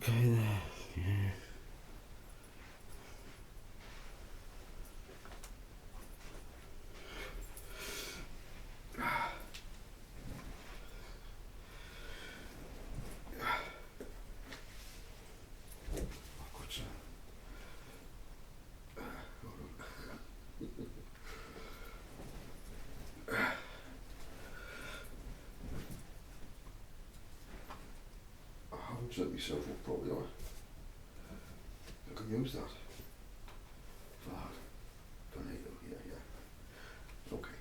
Okay there. Yeah. I've got some. I haven't set myself up properly. I can use that. For that. Tornado. Yeah. Okay.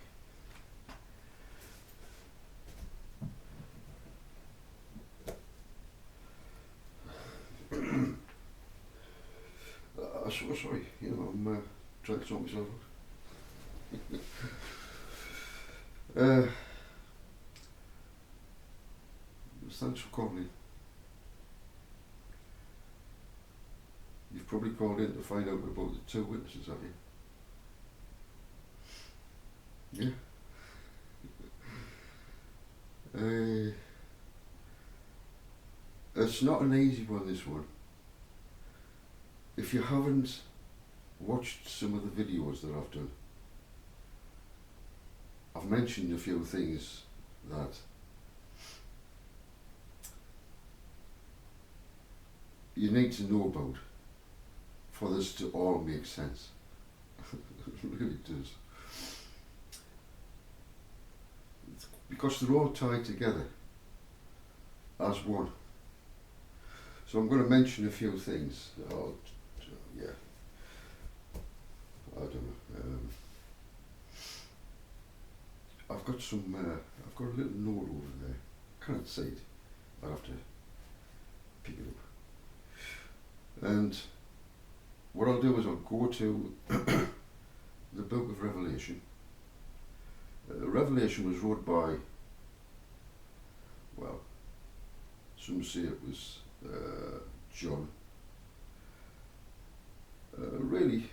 Sorry. I'm trying to sort myself out. Thanks for calling. You've probably called in to find out about the two witnesses, have you? Yeah. It's not an easy one, this one. If you haven't watched some of the videos that I've done, I've mentioned a few things that you need to know about for this to all make sense. It really does. Because they're all tied together as one. So I'm going to mention a few things. Yeah. I don't know. I've got some. I've got a little note over there. Can't see it. I'll have to pick it up. And what I'll do is I'll go to the Book of Revelation. Revelation was wrote by, well, some say it was John. Really,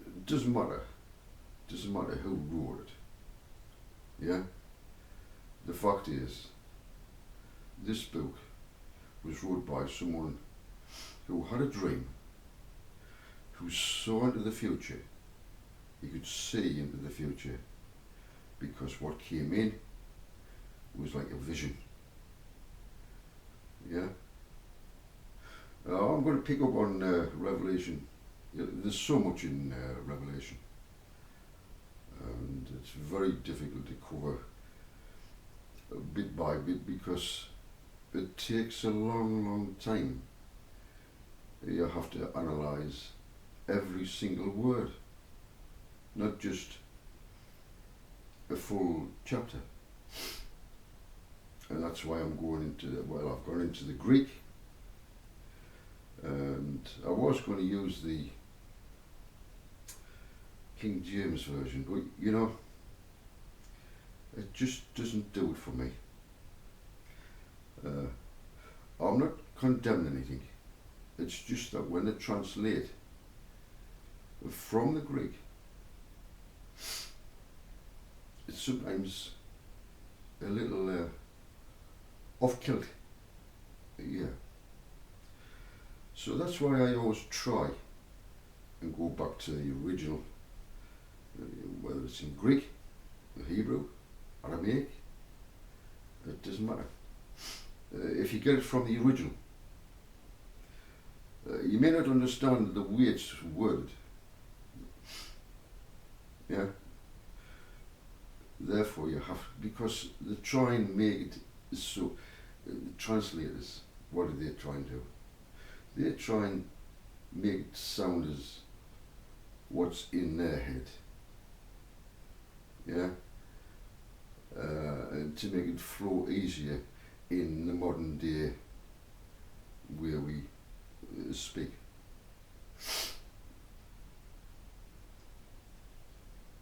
it doesn't matter. Doesn't matter who wrote it. Yeah? The fact is, this book was wrote by someone who had a dream, who saw into the future. He could see into the future because what came in was like a vision. Yeah? I'm going to pick up on Revelation. There's so much in Revelation, and it's very difficult to cover bit by bit because it takes a long time. You have to analyze every single word, not just a full chapter. And that's why I'm going into, I've gone into the Greek, and I was going to use the King James version, but it just doesn't do it for me. I'm not condemning anything. It's just that when they translate from the Greek, it's sometimes a little off kilt. Yeah. So that's why I always try and go back to the original, whether it's in Greek, Hebrew, Aramaic, it doesn't matter. If you get it from the original, you may not understand the way it's worded. Yeah. Therefore, you have, because they try and make it so. The translators, what do they try and do? They try and make it sound as what's in their head. Yeah. And to make it flow easier in the modern day where we speak.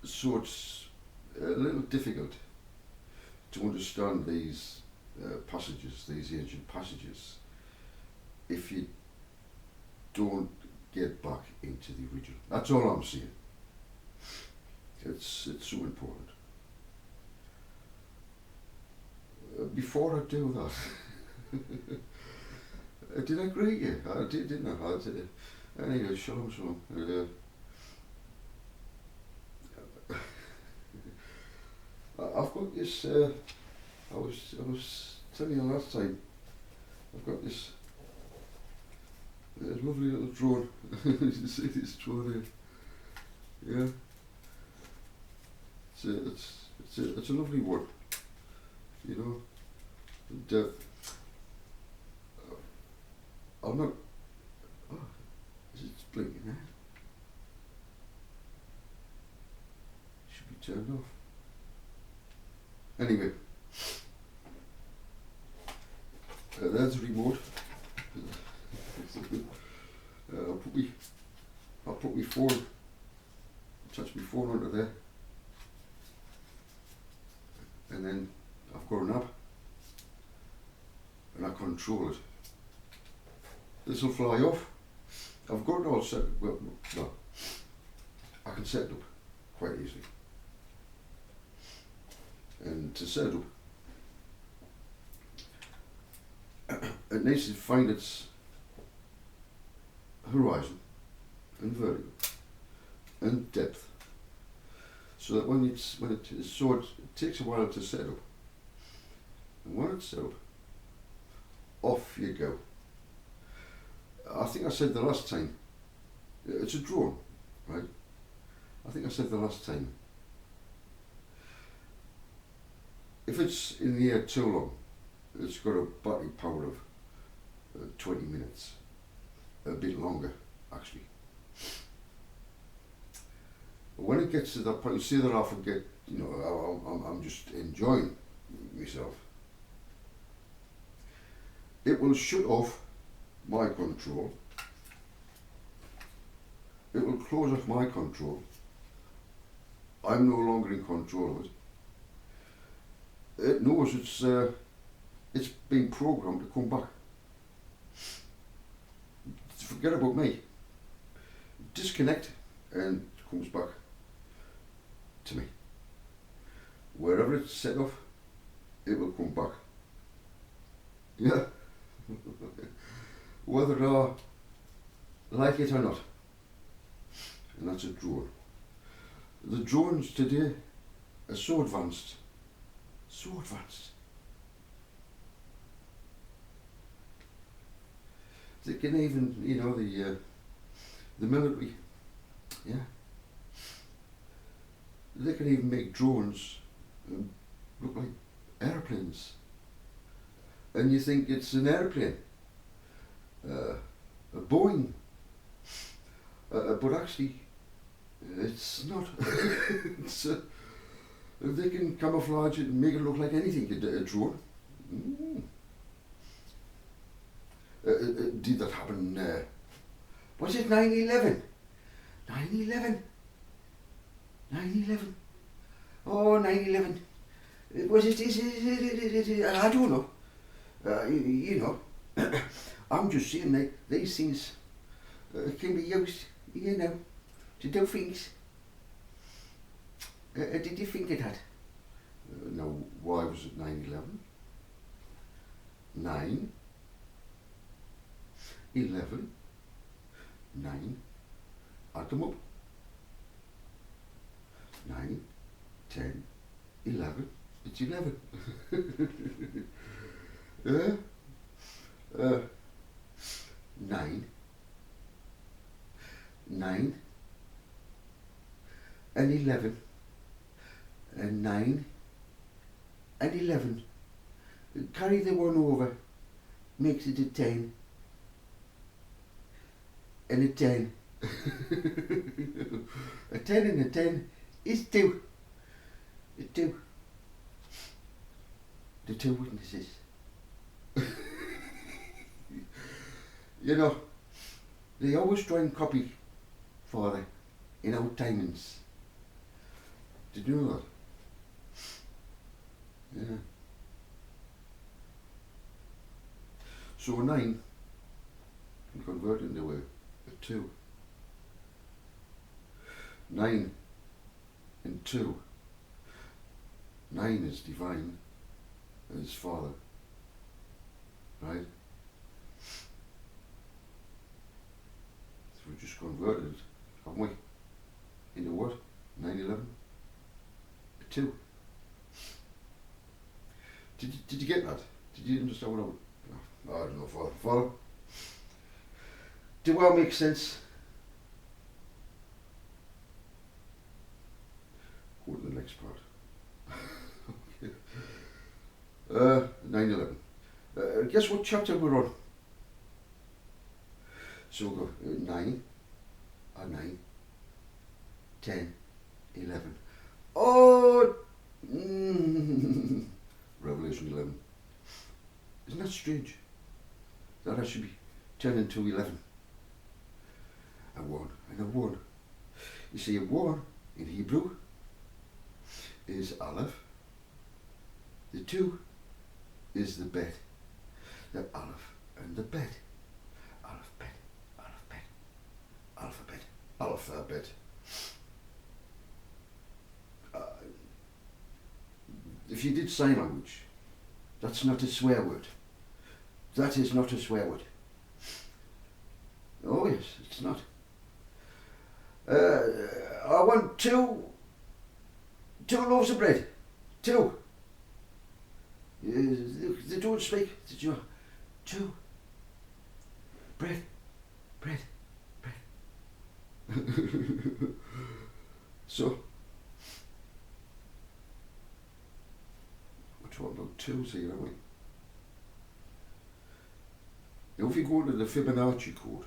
So it's a little difficult to understand these passages, these ancient passages, if you don't get back into the original. That's all I'm saying. It's so important. Before I do that, Did I greet you? I did, didn't I? Anyway, shalom, shalom. I've got this. I was telling you last time. I've got this lovely little drone. You see this drone here? Yeah. It's a lovely one. You know. And, I'm not. Oh, is it blinking now? Should be turned off. Anyway, there's the remote. I'll put my phone, touch my phone onto there, and then I've got an app, and I control it. This will fly off. I've got it all set. Well, I can set it up quite easily. And to set it up, it needs to find its horizon and vertical and depth, so that when it takes a while to set up, and when it's set up, off you go. I think I said the last time, it's a drone, right? I think I said the last time, if it's in the air too long, it's got a battery power of 20 minutes, a bit longer actually. But when it gets to that point, you see that I forget, you know, I'm just enjoying myself. It will shut off my control. It will close off my control. I'm no longer in control of it. It knows it's been programmed to come back. Forget about me. Disconnect and it comes back to me. Wherever it's set off, it will come back. Yeah. Whether I like it or not. And that's a drone. The drones today are so advanced. So advanced. They can even, you know, the military, yeah. They can even make drones look like airplanes. And you think it's an airplane, a Boeing, but actually it's not. It's, they can camouflage it and make it look like anything, a drone. Did that happen? Was it 9/11? 9/11? 9/11? Oh, 9/11. Was it? I don't know. You know, I'm just saying that these things can be used, you know, to do things. Did you think it had? No, why was it 9/11? 9, 11, 9, add them up. 9, 10, 11, it's 11. Yeah? 9, 9, and 11, and 9, and 11. Carry the one over, makes it a 10, and a 10. A 10 and a 10 is 2. A 2. The 2 witnesses. You know, they always try and copy Father in old timings. Did you know that? Yeah. So a 9 can convert into a 2. 9 and 2. 9 is divine, as Father. right? So we've just converted it, haven't we? Into what? 9/11? A 2. Did you get that? Did you understand what I don't know, follow? Do I make sense? Go to the next part. 9/11. Guess what chapter we're on? So we'll go 9, 10, 11. Oh! Revelation 11. Isn't that strange? That should be 10 into 11. A 1 and a 1. You see, a 1 in Hebrew is Aleph. The 2 is the bet. The Aleph and the bet. Aleph bet. Aleph bet. Alphabet. Alphabet. If you did sign language, that's not a swear word. That is not a swear word. Oh yes, it's not. I want two loaves of bread. 2. They don't speak. Did you? 2. Bread. So, we're talking about 2s here, aren't we? Now if you go to the Fibonacci code,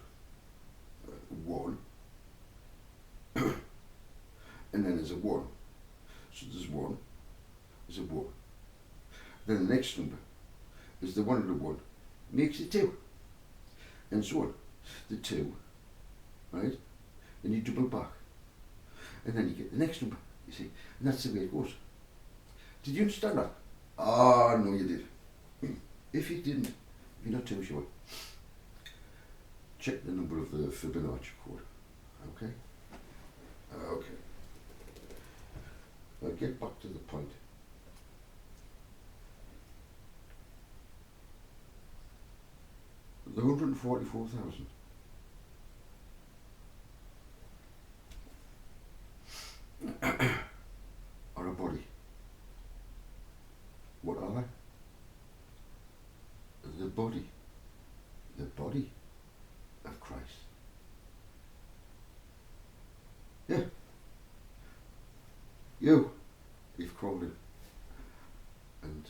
1, and then there's a 1. So there's 1, there's a 1. Then the next number is the 1 and the 1, makes it 2. And so on. The 2, right? And you double back. And then you get the next number, you see. And that's the way it goes. Did you understand that? Ah, no you did. If you didn't, if you're not too sure, check the number of the Fibonacci code. Okay? Okay. Now get back to the point. The 144,000 are a body. What are they? The body of Christ. Yeah. You've crawled in. And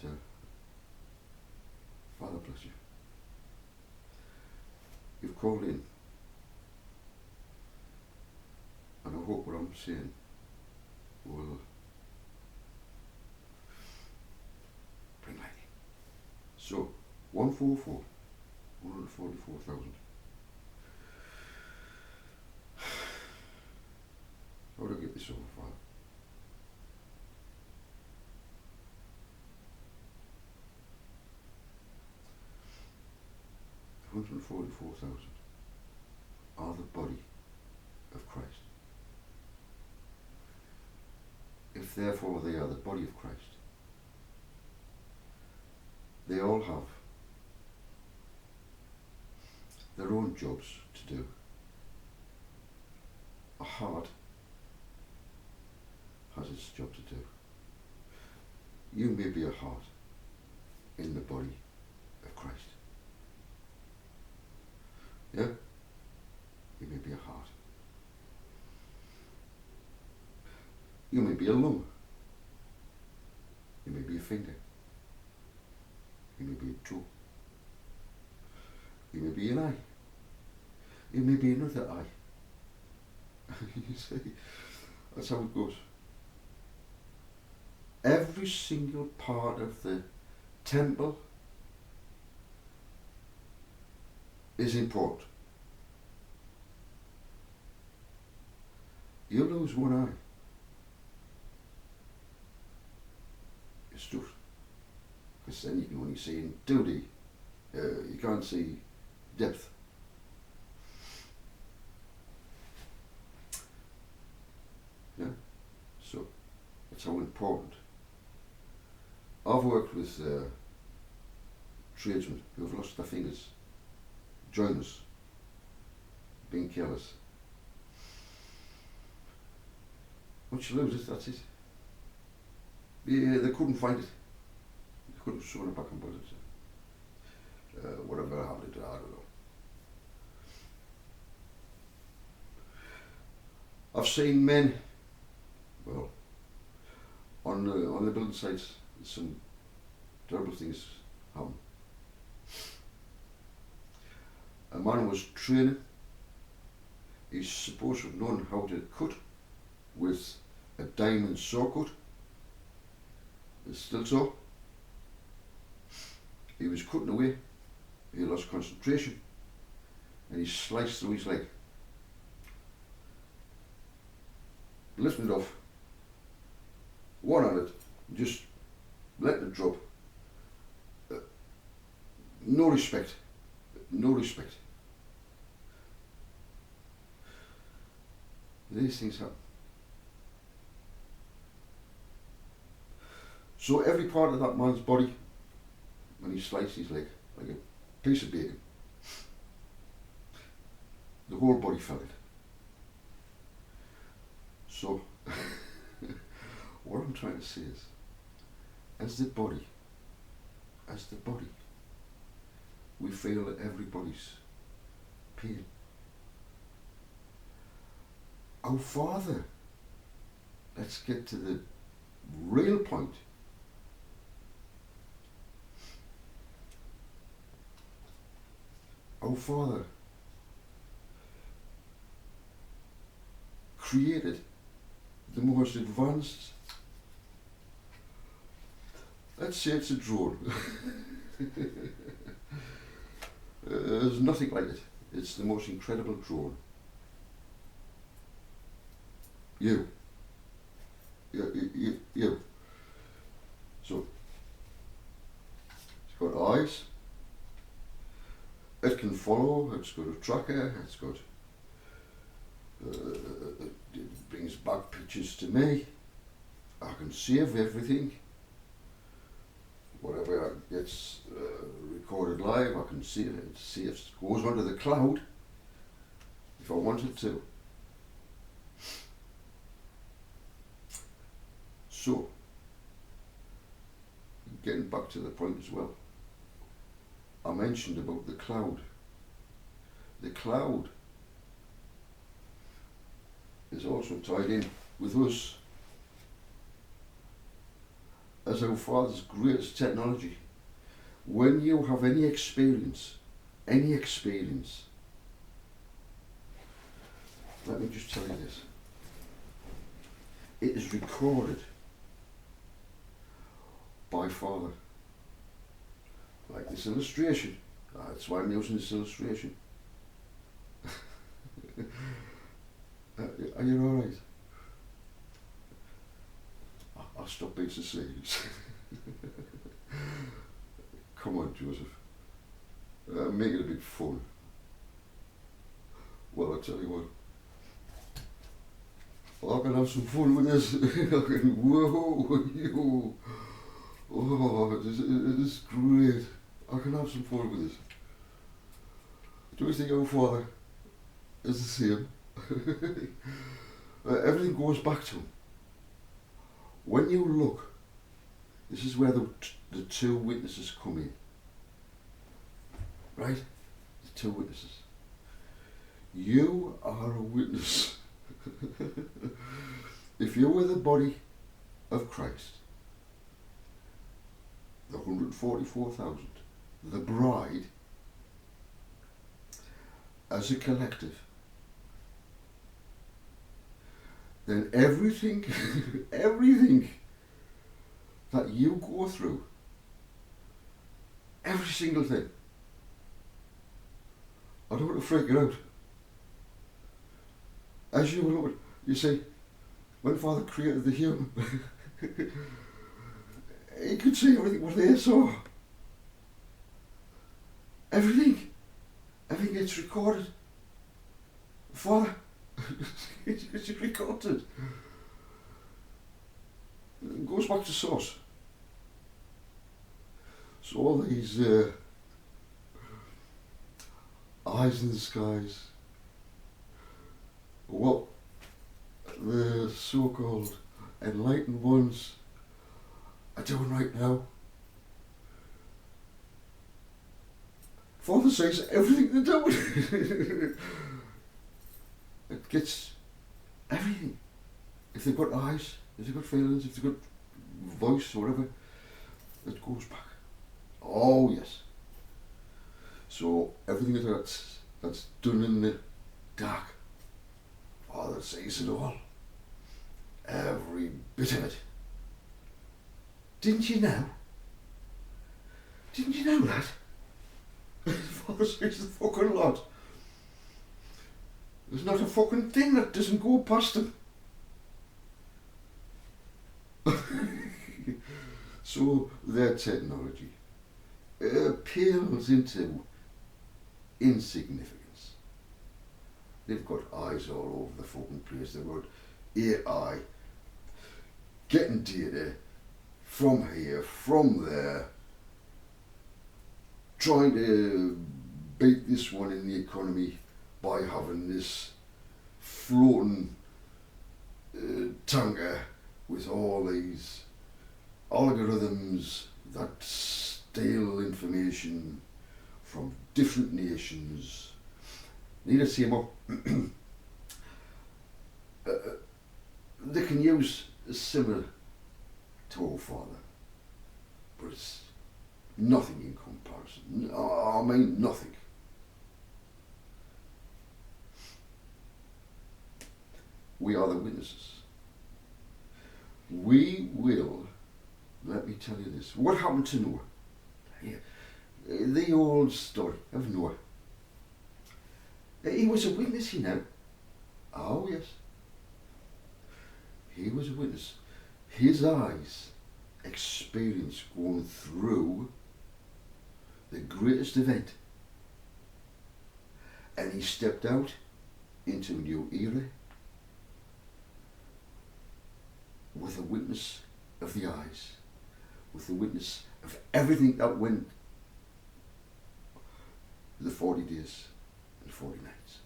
Father bless you. You've crawled in. And I hope what I'm saying will bring light. So, 144,000. How do I get this over, Father? The 144,000 are the body of Christ. If therefore they are the body of Christ, they all have their own jobs to do. A heart has its job to do. You may be a heart in the body of Christ. Yeah? You may be a heart. You may be a lung. You may be a finger. You may be a toe. You may be an eye. You may be another eye. You see, that's how it goes. Every single part of the temple is important. You lose one eye, you're stuffed. Because then you can only see in 2D. You can't see depth. Yeah? So, that's how important. I've worked with tradesmen who have lost their fingers. Join us. Being careless. Once you lose it, that's it. Yeah, they couldn't find it. They couldn't have sewn it back and put it. Whatever happened to it, I don't know. I've seen men, well, on the building sites, some terrible things happen. A man was training. He's supposed to have known how to cut with a diamond saw cut, a steel saw. He was cutting away. He lost concentration, and he sliced through his leg. Lifting it off, one on it, just letting it drop. No respect. No respect. These things happen. So every part of that man's body, when he sliced his leg, like a piece of bacon, the whole body felt it. So, what I'm trying to say is, as the body, we feel everybody's pain. Our Father, let's get to the real point. Our Father created the most advanced, let's say it's a drone. There's nothing like it. It's the most incredible drone. You. So, it's got eyes. It can follow. It's got a tracker. It's got. It brings back pictures to me. I can save everything. Whatever gets recorded live, I can see it. It saves, goes onto the cloud if I wanted to. So, getting back to the point as well, I mentioned about the cloud. The cloud is also tied in with us as our Father's greatest technology. When you have any experience, let me just tell you this. It is recorded by Father. Like this illustration. That's why I'm using this illustration. Are you alright? I'll stop being so serious. Come on, Joseph. Make it a bit fun. Well, I'll tell you what. I can have some fun with this. Whoa, you. Oh, it is great. I can have some fun with this. Do you think our Father is the same? Everything goes back to him. When you look, this is where the two witnesses come in. Right? The two witnesses. You are a witness. If you were the body of Christ, the 144,000, the bride, as a collective, then everything, everything that you go through, every single thing, I don't want to freak you out. As you look, you see, when Father created the human, he could see everything what they saw. Everything gets recorded. Father, it's recorded. It goes back to source. So all these eyes in the skies. What the so-called enlightened ones are doing right now. Father says everything they're doing. It gets everything. If they've got eyes, if they've got feelings, if they've got voice or whatever, it goes back. Oh yes. So everything that's done in the dark, Father sees it all. Every bit of it. Didn't you know? Didn't you know that? Father sees the fucking lot. There's not a fucking thing that doesn't go past him. So their technology pales into insignificance. They've got eyes all over the fucking place. They've got AI getting data from here, from there, trying to beat this one in the economy by having this floating tanker with all these algorithms that steal information from different nations. Need to see more. They can use similar to our father, but it's nothing in comparison. I mean nothing. We are the witnesses. We will, let me tell you this. What happened to Noah? Yeah. The old story of Noah. He was a witness, you know. Oh yes. He was a witness. His eyes experienced going through the greatest event. And he stepped out into a new era with a witness of the eyes, with the witness of everything that went the 40 days and 40 nights.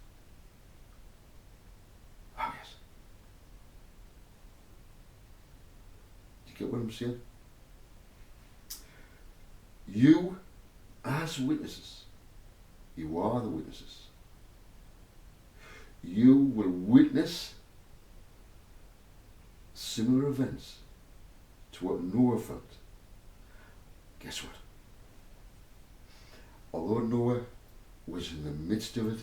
Oh yes. Do you get what I'm saying? You, as witnesses, you are the witnesses. You will witness similar events to what Noah felt. Guess what? Although Noah was in the midst of it,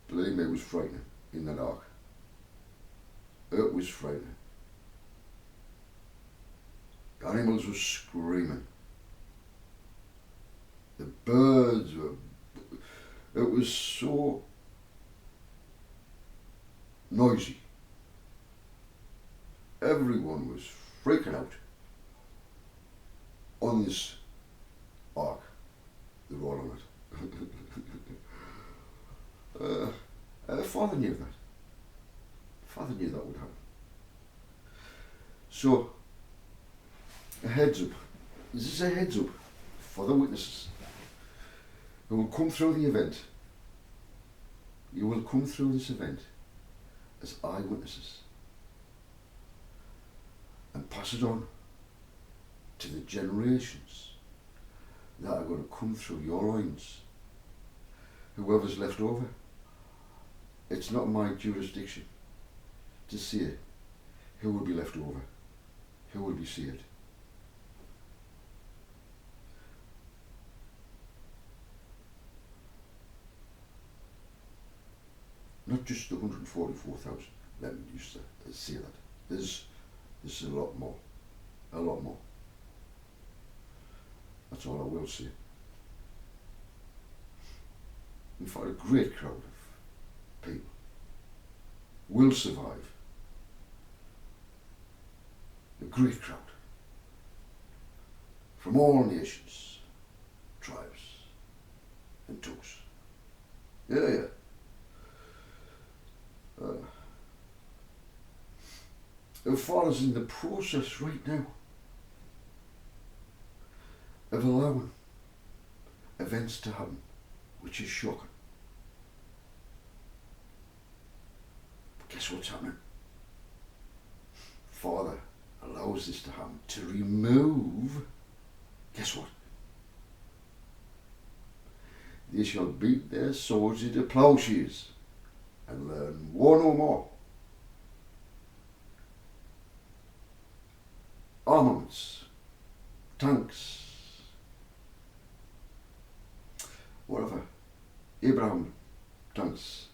believe me, it was frightening in that ark. It was frightening. The animals were screaming. The birds were... It was so noisy. Everyone was freaking out on this ark. They were all on it. Father knew that. Father knew that would happen. So, a heads up. This is a heads up for the witnesses who will come through the event. You will come through this event as eyewitnesses and pass it on to the generations that are going to come through your lines. Whoever's left over. It's not my jurisdiction to say who will be left over, who will be saved. Not just the 144,000, let me just say that. There's a lot more. A lot more. That's all I will say. In fact, a great crowd of people will survive. A great crowd. From all nations, tribes, and tongues. Yeah. Our Father's in the process right now of allowing events to happen, which is shocking. But guess what's happening? Father allows this to happen to remove, guess what? They shall beat their swords into plowshares and learn war no more. Armaments, tanks, whatever, Abraham tanks.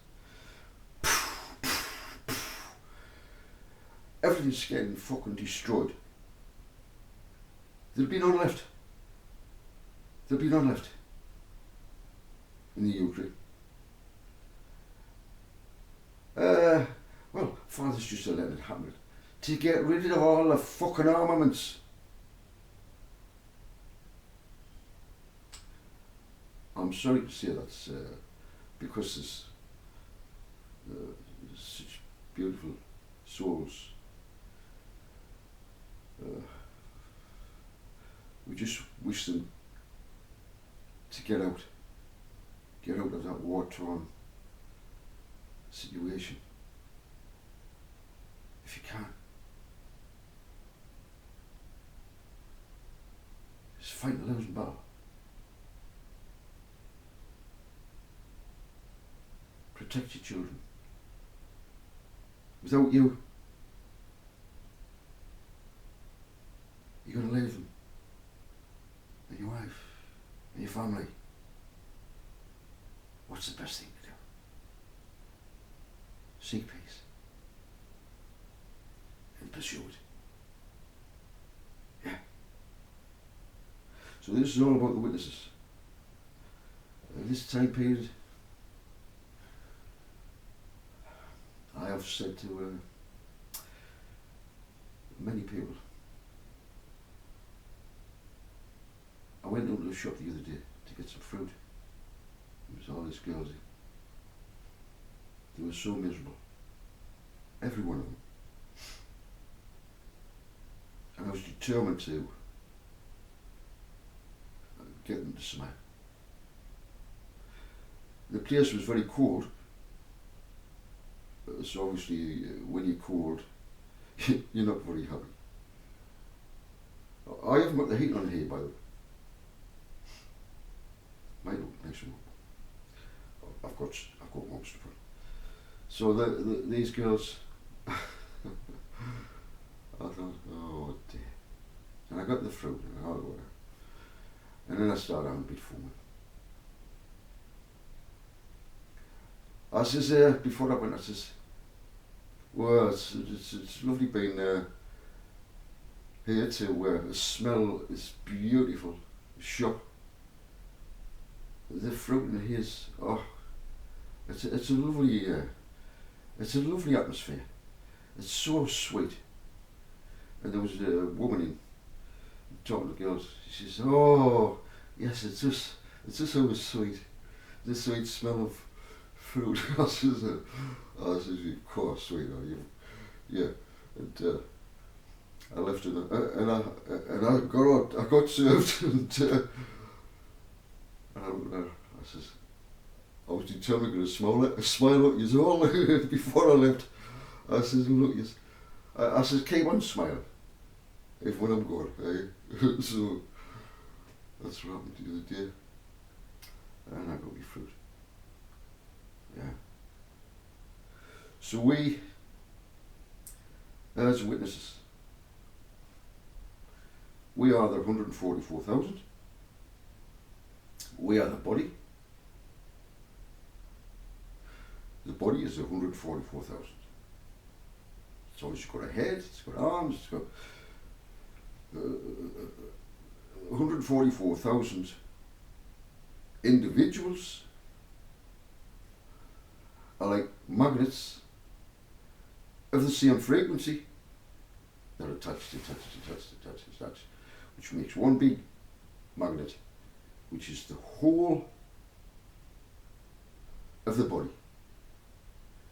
Everything's getting fucking destroyed. There'll be none left. There'll be none left in the Ukraine. Well, Father's just letting it happen to get rid of all the fucking armaments. I'm sorry to say that's because there's such beautiful souls. We just wish them to get out of that war-torn situation. If you can. Just fight a losing battle. Protect your children. Without you, you're going to leave them, and your wife, and your family. What's the best thing to do? Seek peace and pursue it. Yeah. So this is all about the witnesses. This time period, I have said to many people. I went down to the shop the other day to get some fruit. It was all these girls. They were so miserable. Every one of them. And I was determined to get them to smile. The place was very cold. So obviously when you're cold, you're not very happy. I haven't got the heat on here, by the way. Might look nice and warm. I've got most of it. So these girls, I thought, oh dear. And I got the fruit and all the water. And then I started having a bit fun. I says, before I went, I says, well, it's lovely being here to smell this beautiful shop. The fruit in here is, it's a lovely atmosphere. It's so sweet. And there was a woman in talking to girls. She says, "Oh, yes, it's just so sweet. The sweet smell of fruit." I says, "Of course, sweetheart, yeah." And I left it, and I got served, and I says, I was determined to smile at you all before I left. I says, look, yes. I says, keep on smiling if when I'm gone, eh? So that's what happened the other day. And I got me fruit. Yeah. So we, as witnesses, we are the 144,000. We are the body. The body is 144,000. It's obviously got a head, it's got arms, it's got 144,000 individuals are like magnets of the same frequency. They're attached, which makes one big magnet, which is the whole of the body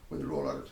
when they're all at it.